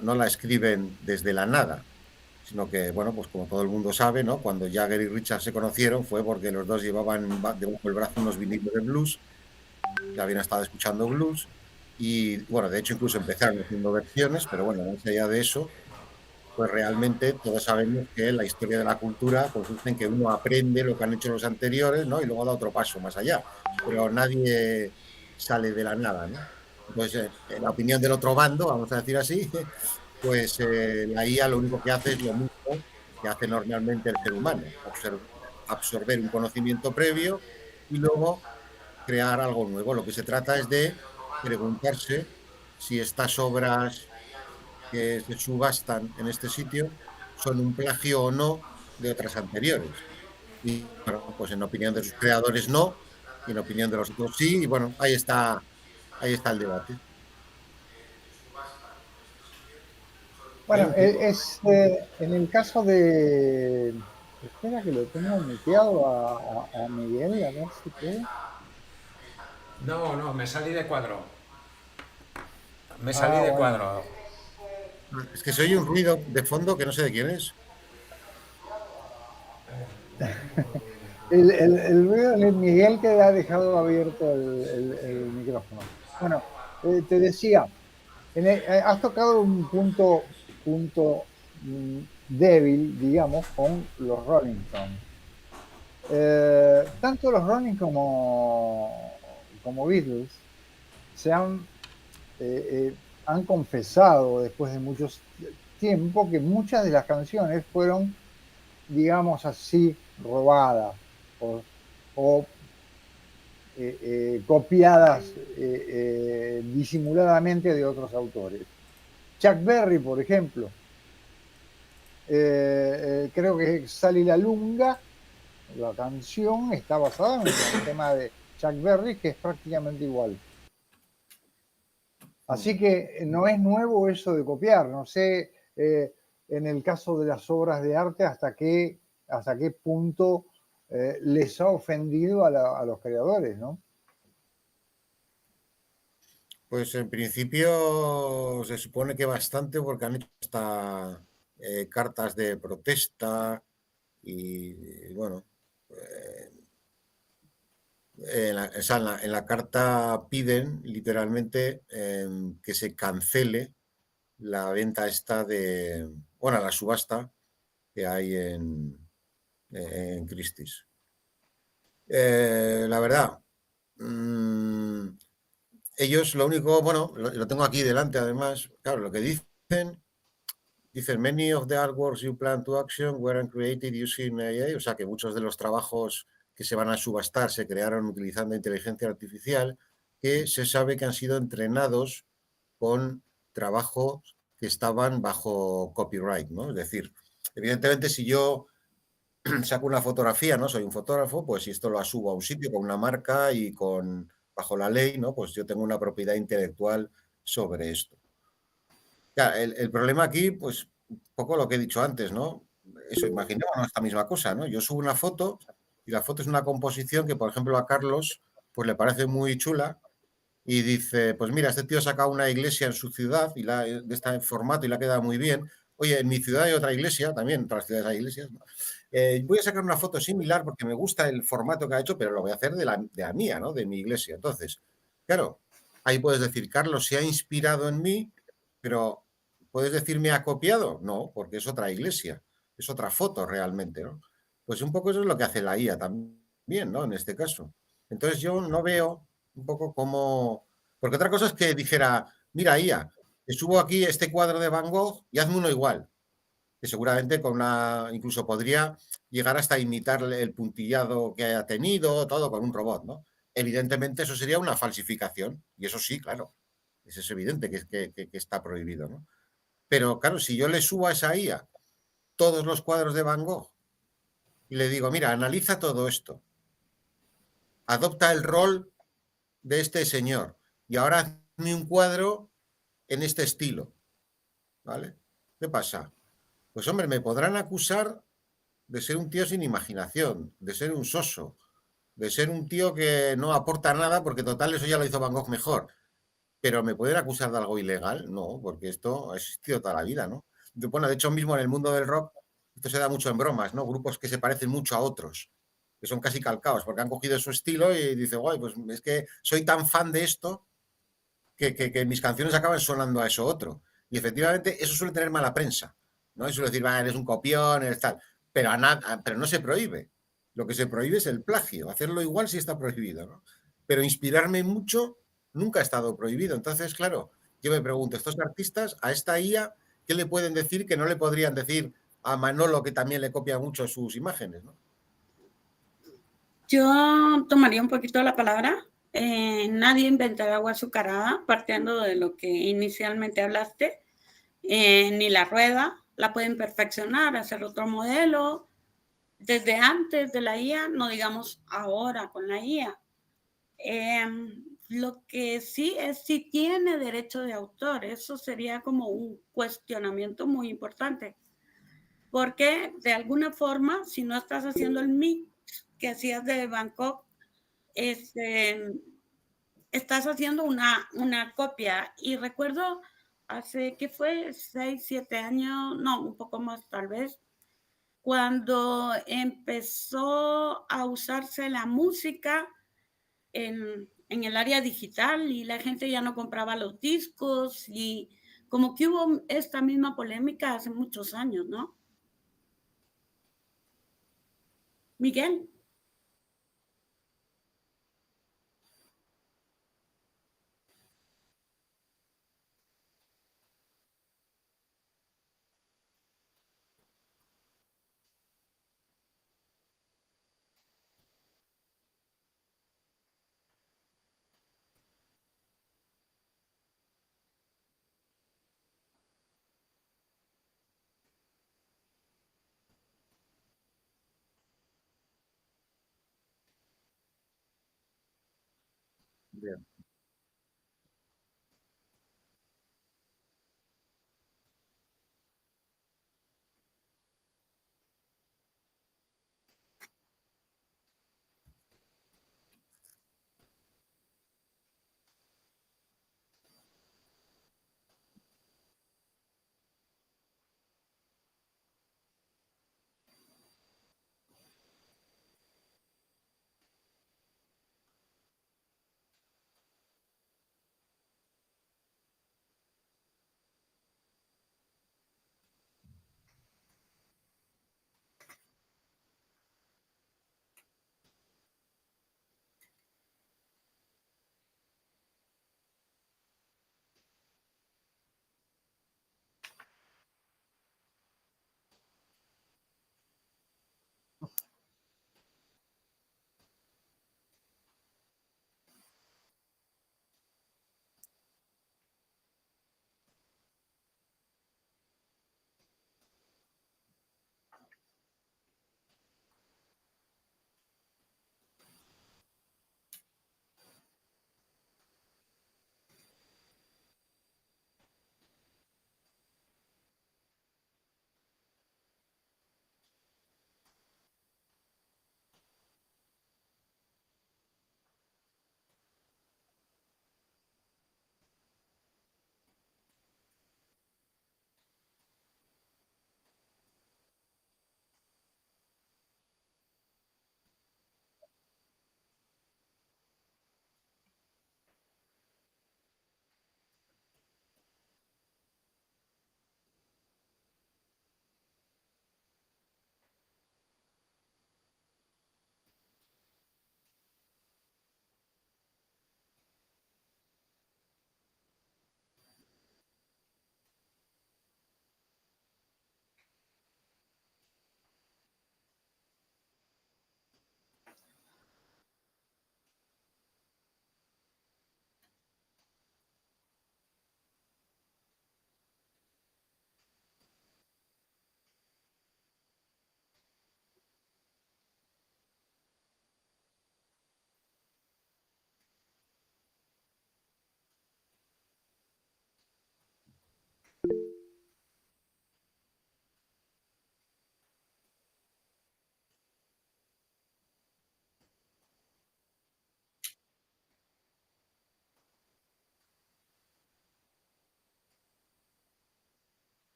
no la escriben desde la nada, sino que, bueno, pues como todo el mundo sabe, ¿no? Cuando Jagger y Richard se conocieron fue porque los dos llevaban debajo del brazo unos vinilos de blues, ya habían estado escuchando blues y, bueno, de hecho incluso empezaron haciendo versiones, pero bueno, más allá de eso, pues realmente todos sabemos que la historia de la cultura consiste en que uno aprende lo que han hecho los anteriores, ¿no? Y luego da otro paso más allá, pero nadie sale de la nada, ¿no? Entonces, en la opinión del otro bando, vamos a decir así, pues la IA lo único que hace es lo mismo que hace normalmente el ser humano, absorber un conocimiento previo y luego crear algo nuevo. Lo que se trata es de preguntarse si estas obras que se subastan en este sitio son un plagio o no de otras anteriores. Y bueno, pues en opinión de sus creadores no, y en opinión de los otros sí, y bueno, ahí está el debate. Bueno, en el caso de... Espera que lo tengo muteado a Miguel, a ver si puede. No, no, me salí de cuadro. Me salí Ah, de bueno. cuadro. Es que se oye un ruido de fondo que no sé de quién es. El ruido de Miguel que ha dejado abierto el micrófono. Bueno, te decía, has tocado un punto débil, digamos, con los Rolling Stones. Tanto los Rolling como Beatles se han confesado después de mucho tiempo que muchas de las canciones fueron, digamos así, robadas o copiadas disimuladamente de otros autores. Chuck Berry, por ejemplo, creo que Sally la Lunga, la canción está basada en un tema de Chuck Berry que es prácticamente igual. Así que no es nuevo eso de copiar. No sé, en el caso de las obras de arte, hasta qué punto les ha ofendido a los creadores, ¿no? Pues en principio se supone que bastante porque han hecho hasta cartas de protesta y bueno, eh, o sea, en la carta piden literalmente que se cancele la venta esta de, bueno, la subasta que hay en Christie's. La verdad, mmm, ellos lo único, bueno, lo tengo aquí delante además, claro, lo que dicen, many of the artworks you plan to action weren't created using AI, o sea que muchos de los trabajos que se van a subastar se crearon utilizando inteligencia artificial, que se sabe que han sido entrenados con trabajos que estaban bajo copyright, ¿no? Es decir, evidentemente si yo saco una fotografía, ¿no? Soy un fotógrafo, pues si esto lo subo a un sitio con una marca y con bajo la ley, ¿no? Pues yo tengo una propiedad intelectual sobre esto. Ya, el problema aquí, pues, un poco lo que he dicho antes, ¿no? Eso, imaginémonos esta misma cosa, ¿no? Yo subo una foto y la foto es una composición que, por ejemplo, a Carlos, pues le parece muy chula y dice, pues mira, este tío ha sacado una iglesia en su ciudad y de este formato y la ha quedado muy bien. Oye, en mi ciudad hay otra iglesia, también en otras ciudades hay iglesias, ¿no? Voy a sacar una foto similar porque me gusta el formato que ha hecho, pero lo voy a hacer de la mía, ¿no? De mi iglesia. Entonces, claro, ahí puedes decir, Carlos se ha inspirado en mí, pero ¿puedes decir me ha copiado? No, porque es otra iglesia, es otra foto realmente, ¿no? Pues un poco eso es lo que hace la IA también, ¿no? En este caso. Entonces yo no veo un poco cómo... Porque otra cosa es que dijera, mira, IA, te subo aquí este cuadro de Van Gogh y hazme uno igual, que seguramente con una, incluso podría llegar hasta imitar el puntillado que haya tenido, todo con un robot, ¿no? Evidentemente eso sería una falsificación, y eso sí, claro, eso es evidente que está prohibido, ¿no? Pero claro, si yo le subo a esa IA todos los cuadros de Van Gogh y le digo, mira, analiza todo esto, adopta el rol de este señor y ahora hazme un cuadro en este estilo, ¿vale? ¿Qué pasa? Pues hombre, me podrán acusar de ser un tío sin imaginación, de ser un soso, de ser un tío que no aporta nada porque total eso ya lo hizo Van Gogh mejor. pero ¿me pueden acusar de algo ilegal? No, porque esto ha existido toda la vida, ¿no? Bueno, de hecho, mismo en el mundo del rock, esto se da mucho en bromas, ¿no? Grupos que se parecen mucho a otros, que son casi calcados, porque han cogido su estilo y dice, guay, pues es que soy tan fan de esto que mis canciones acaban sonando a eso otro. Y efectivamente, eso suele tener mala prensa, ¿no? Y suele decir, va, eres un copión, eres tal. Pero, pero no se prohíbe. Lo que se prohíbe es el plagio. Hacerlo igual sí está prohibido, ¿no? Pero inspirarme mucho nunca ha estado prohibido. Entonces, claro, yo me pregunto, estos artistas, a esta IA, ¿qué le pueden decir que no le podrían decir a Manolo, que también le copia mucho sus imágenes, ¿no? Yo tomaría un poquito la palabra. Nadie inventa el agua azucarada, partiendo de lo que inicialmente hablaste. Ni la rueda, la pueden perfeccionar, hacer otro modelo. Desde antes de la IA, no digamos ahora con la IA. Lo que sí es si tiene derecho de autor. Eso sería como un cuestionamiento muy importante. Porque de alguna forma, si no estás haciendo el mix que hacías de Bangkok, estás haciendo una copia. Y recuerdo hace, ¿qué fue? 6, 7 años, no, un poco más tal vez, cuando empezó a usarse la música en el área digital y la gente ya no compraba los discos y como que hubo esta misma polémica hace muchos años, ¿no? Miguel. Bien.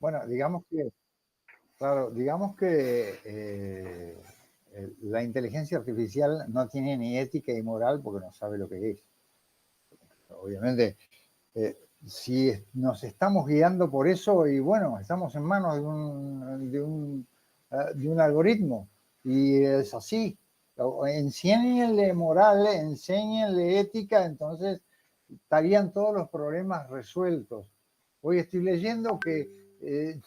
Bueno, digamos que la inteligencia artificial no tiene ni ética ni moral porque no sabe lo que es. Obviamente, si nos estamos guiando por eso, y bueno, estamos en manos de un algoritmo, y es así. Enséñenle moral, enséñenle ética, entonces estarían todos los problemas resueltos. Hoy estoy leyendo que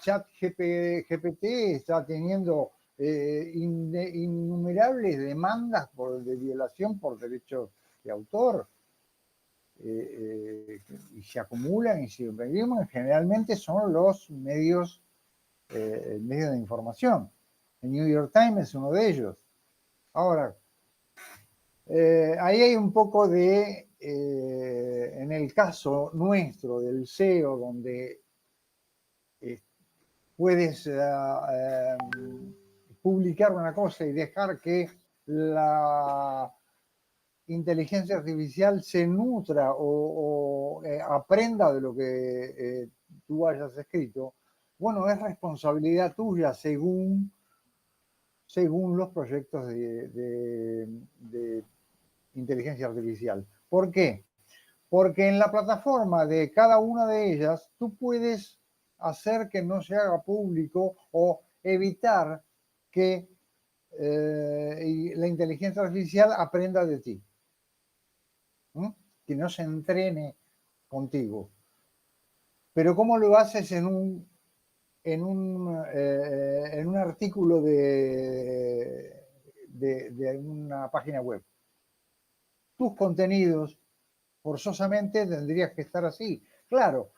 ChatGPT está teniendo innumerables demandas de violación por derechos de autor. Y se acumulan y se reviven, generalmente son los medios, medios de información. El New York Times es uno de ellos. Ahora, ahí hay un poco de, en el caso nuestro del SEO, donde puedes publicar una cosa y dejar que la inteligencia artificial se nutra o aprenda de lo que tú hayas escrito, bueno, es responsabilidad tuya según los proyectos de inteligencia artificial. ¿Por qué? Porque en la plataforma de cada una de ellas tú puedes hacer que no se haga público o evitar que la inteligencia artificial aprenda de ti. Que no se entrene contigo. Pero ¿cómo lo haces en un artículo de una página web? Tus contenidos forzosamente tendrías que estar así. Claro,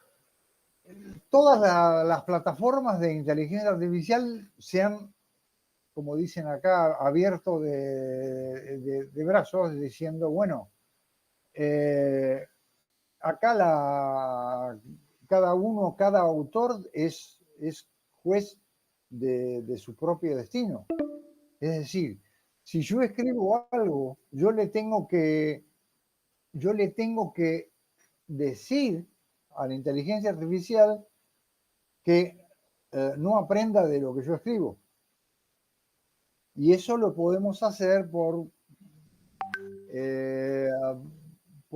todas las plataformas de inteligencia artificial se han, como dicen acá, abierto de brazos diciendo, bueno, acá cada autor es juez de su propio destino. Es decir, si yo escribo algo, yo le tengo que decir a la inteligencia artificial que no aprenda de lo que yo escribo. Y eso lo podemos hacer por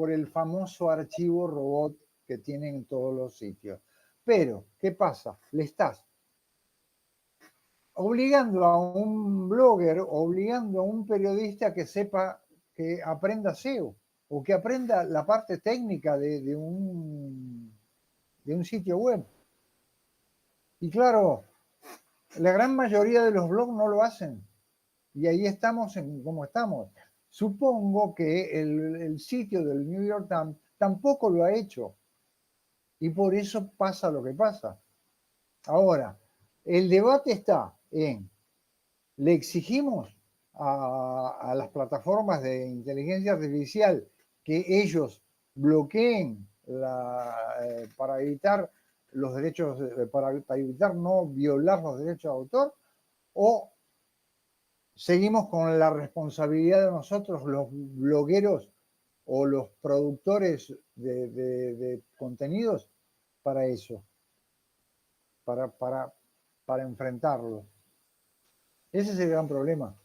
el famoso archivo robot que tienen en todos los sitios. Pero, ¿qué pasa? Le estás obligando a un blogger, obligando a un periodista que sepa, que aprenda SEO o que aprenda la parte técnica de un sitio web. Y claro, la gran mayoría de los blogs no lo hacen. Y ahí estamos en como estamos. Supongo que el sitio del New York Times tampoco lo ha hecho. Y por eso pasa lo que pasa. Ahora, el debate está en, ¿le exigimos a las plataformas de inteligencia artificial que ellos bloqueen para evitar los derechos, para evitar no violar los derechos de autor? ¿O seguimos con la responsabilidad de nosotros, los blogueros o los productores de contenidos, para eso, para enfrentarlo? Ese es el gran problema.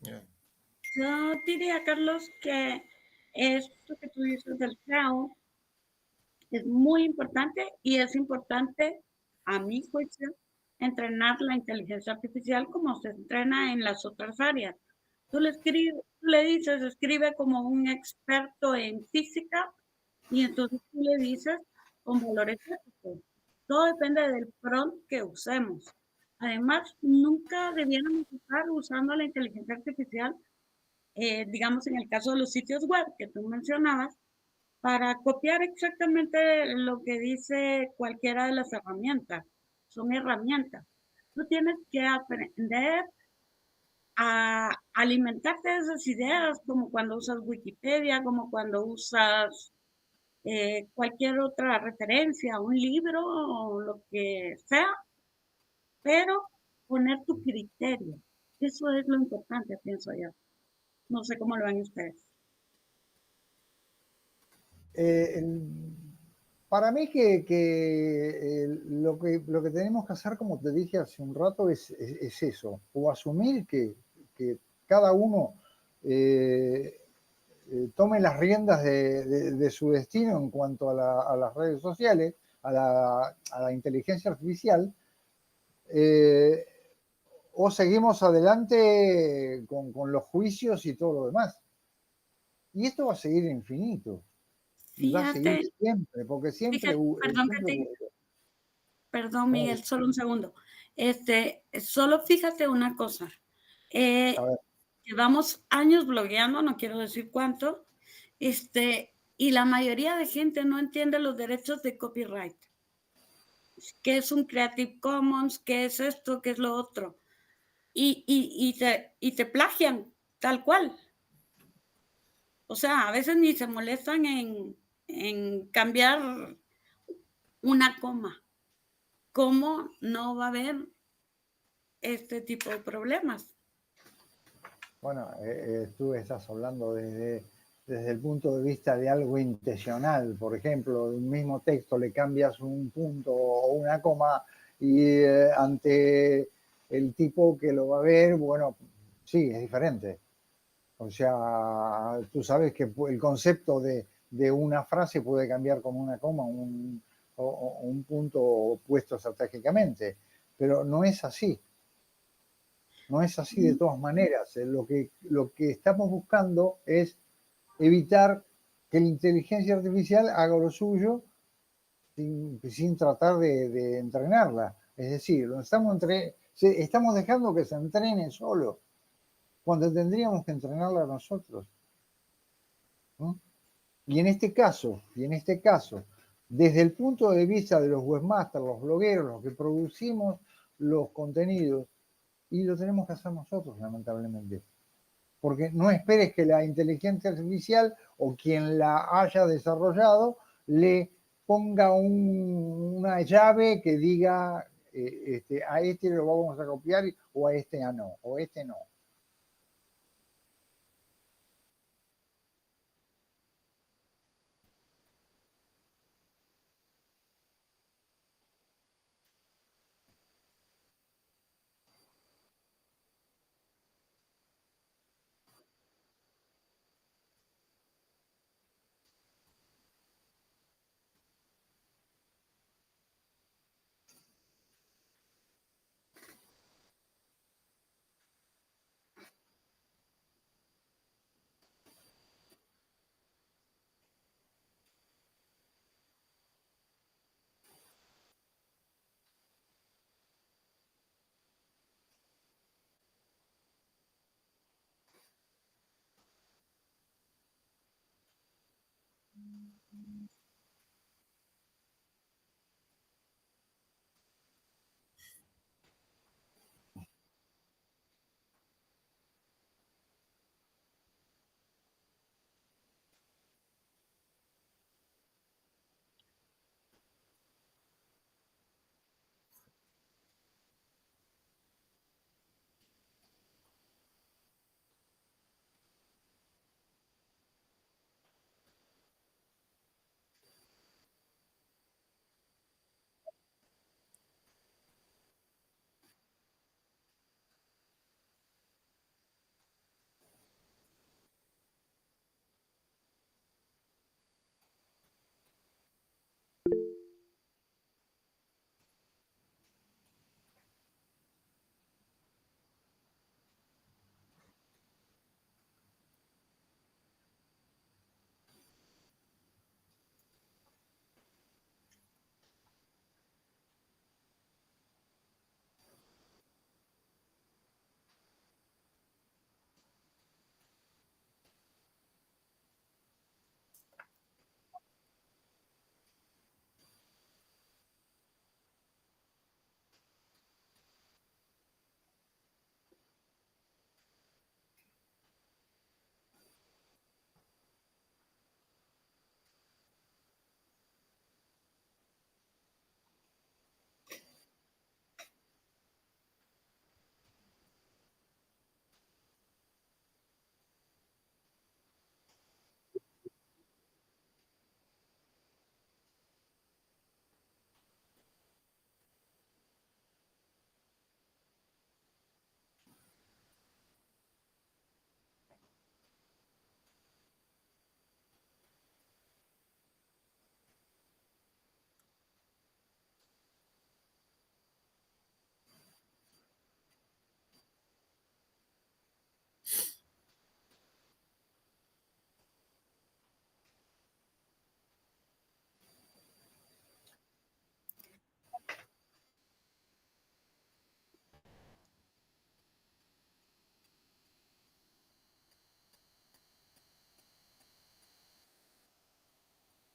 Yeah. Yo diría, Carlos, que esto que tú dices del SEO es muy importante y es importante, a mi juicio, entrenar la inteligencia artificial como se entrena en las otras áreas. Tú le dices, escribe como un experto en física y entonces tú le dices con valores éticos. Todo depende del prompt que usemos. Además, nunca debiéramos estar usando la inteligencia artificial, digamos en el caso de los sitios web que tú mencionabas, para copiar exactamente lo que dice cualquiera de las herramientas. Son herramientas. Tú tienes que aprender a alimentarte de esas ideas, como cuando usas Wikipedia, como cuando usas cualquier otra referencia, un libro o lo que sea, pero poner tu criterio. Eso es lo importante, pienso yo. No sé cómo lo ven ustedes. Eh, para mí lo que tenemos que hacer, como te dije hace un rato, es eso, o asumir que cada uno tome las riendas de su destino en cuanto a las redes sociales, a la inteligencia artificial, o seguimos adelante con los juicios y todo lo demás. Y esto va a seguir infinito. Y va a seguir Fíjate, siempre, porque siempre, fíjate, perdón que siempre te, hubo. perdón, ¿Cómo Miguel, solo un segundo. Solo fíjate una cosa. a Eh, ver, Llevamos años blogueando, no quiero decir cuánto, y la mayoría de gente no entiende los derechos de copyright. ¿Qué es un Creative Commons? ¿Qué es esto? ¿Qué es lo otro? Y te plagian tal cual. O sea, a veces ni se molestan en cambiar una coma. ¿Cómo no va a haber este tipo de problemas? bueno, tú estás hablando desde el punto de vista de algo intencional. Por ejemplo, de un mismo texto le cambias un punto o una coma y ante el tipo que lo va a ver, bueno, sí, es diferente. O sea, tú sabes que el concepto de una frase puede cambiar con una coma o un punto puesto estratégicamente, pero no es así. No es así de todas maneras. Lo que estamos buscando es evitar que la inteligencia artificial haga lo suyo sin tratar de entrenarla. Es decir, estamos dejando que se entrene solo, cuando tendríamos que entrenarla nosotros, ¿no? Y en este caso, desde el punto de vista de los webmasters, los blogueros, los que producimos los contenidos, y lo tenemos que hacer nosotros, lamentablemente. Porque no esperes que la inteligencia artificial o quien la haya desarrollado le ponga una llave que diga a este lo vamos a copiar o a este no, o a este no.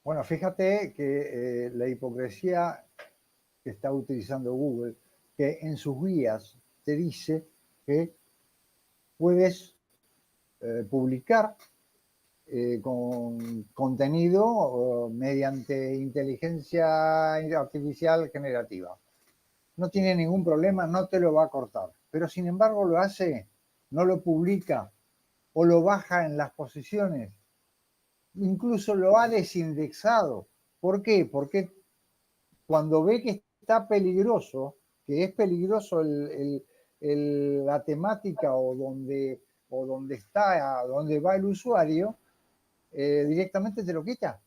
Bueno, fíjate que la hipocresía que está utilizando Google, que en sus guías te dice que puedes publicar con contenido mediante inteligencia artificial generativa. No tiene ningún problema, no te lo va a cortar. Pero sin embargo lo hace, no lo publica o lo baja en las posiciones. Incluso lo ha desindexado. ¿Por qué? Porque cuando ve que está peligroso, que es peligroso la temática donde está, donde va el usuario, directamente te lo quita.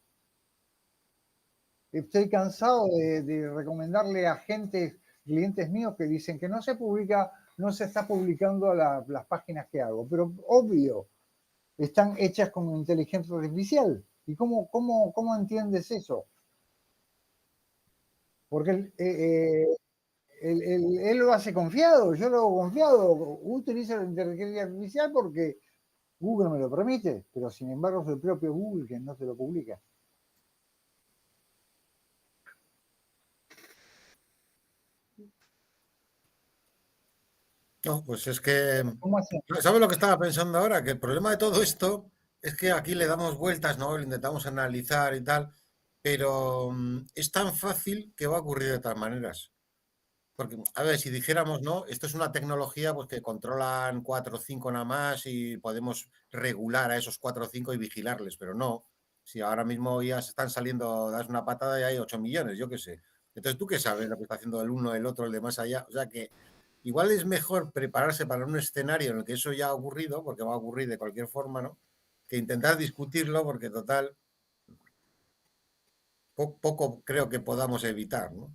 Estoy cansado de recomendarle a clientes míos que dicen que no se publica, no se está publicando las páginas que hago, pero obvio, están hechas con inteligencia artificial. ¿Y cómo entiendes eso? Porque él lo hace confiado, yo lo hago confiado, utilizo la inteligencia artificial porque Google me lo permite, pero sin embargo es el propio Google que no te lo publica. No, pues es que, ¿Cómo hace? ¿sabes lo que estaba pensando ahora? Que el problema de todo esto es que aquí le damos vueltas, ¿no? Lo intentamos analizar y tal, pero es tan fácil que va a ocurrir de todas maneras. Porque, a ver, si dijéramos, no, esto es una tecnología pues que controlan 4 o 5 nada más y podemos regular a esos 4 o 5 y vigilarles, pero no. Si ahora mismo ya se están saliendo, das una patada y hay 8 millones, yo qué sé. Entonces, ¿tú qué sabes lo que está haciendo el uno, el otro, el de más allá? O sea que igual es mejor prepararse para un escenario en el que eso ya ha ocurrido, porque va a ocurrir de cualquier forma, ¿no? Que intentar discutirlo, porque total, poco creo que podamos evitar, ¿no?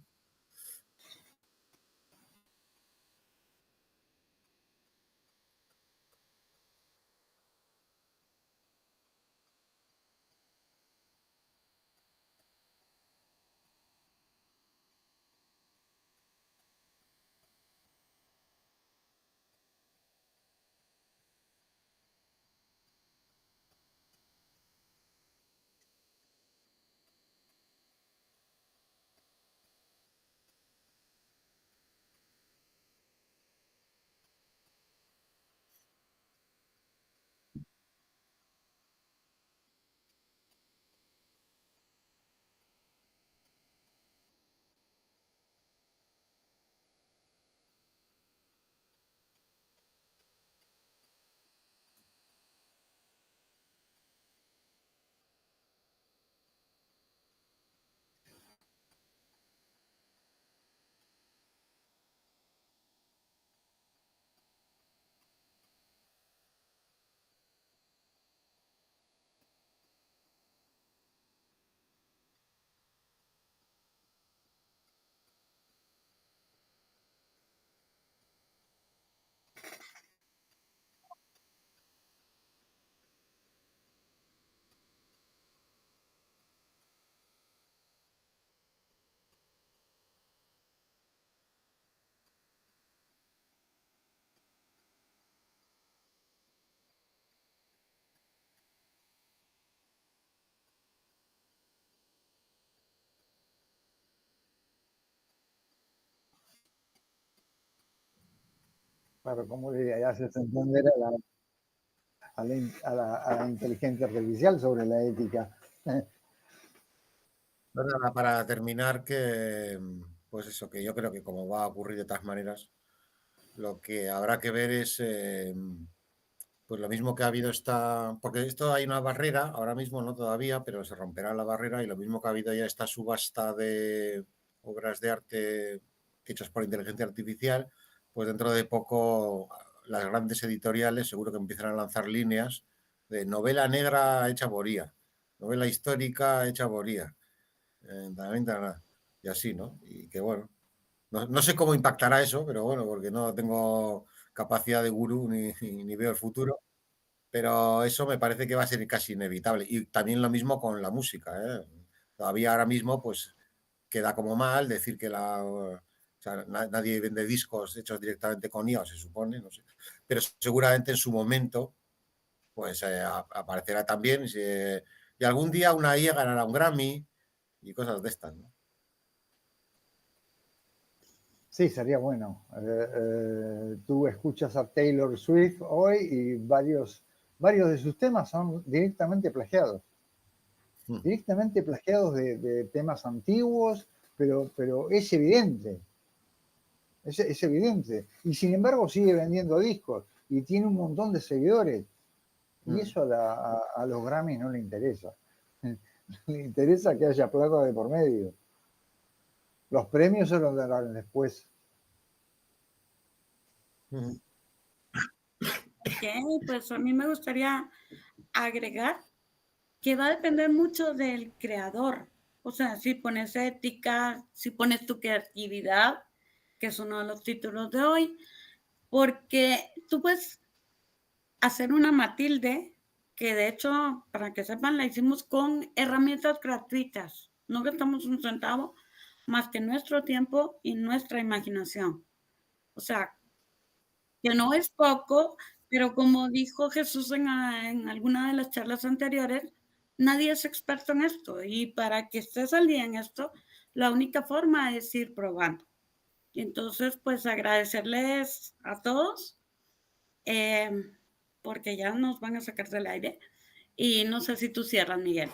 Claro, ¿cómo le haces entender a la inteligencia artificial sobre la ética? Pues nada, para terminar, que pues eso, que yo creo que como va a ocurrir de todas maneras, lo que habrá que ver es pues lo mismo que ha habido esta, porque esto hay una barrera, ahora mismo no todavía, pero se romperá la barrera y lo mismo que ha habido ya esta subasta de obras de arte hechas por inteligencia artificial, pues dentro de poco las grandes editoriales seguro que empiezan a lanzar líneas de novela negra hecha por IA, novela histórica hecha por IA y así, ¿no? Y que bueno, no sé cómo impactará eso, pero bueno, porque no tengo capacidad de gurú ni veo el futuro, pero eso me parece que va a ser casi inevitable. Y también lo mismo con la música, ¿eh? Todavía ahora mismo, pues queda como mal decir que o sea, nadie vende discos hechos directamente con IA, se supone, no sé. Pero seguramente en su momento, pues aparecerá también. Y algún día una IA ganará un Grammy y cosas de estas, ¿no? Sí, sería bueno. Tú escuchas a Taylor Swift hoy y varios de sus temas son directamente plagiados. Directamente plagiados de temas antiguos, pero es evidente. Es evidente. Y sin embargo sigue vendiendo discos y tiene un montón de seguidores. Y eso a los Grammy no le interesa. Le interesa que haya plata de por medio. Los premios se los darán después. Ok, pues a mí me gustaría agregar que va a depender mucho del creador. O sea, si pones ética, si pones tu creatividad, que es uno de los títulos de hoy, porque tú puedes hacer una Matilde, que de hecho, para que sepan, la hicimos con herramientas gratuitas. No gastamos un centavo más que nuestro tiempo y nuestra imaginación. O sea, que no es poco, pero como dijo Jesús en alguna de las charlas anteriores, nadie es experto en esto y para que estés al día en esto, la única forma es ir probando. Y entonces, pues agradecerles a todos porque ya nos van a sacar del aire y no sé si tú cierras, Miguel.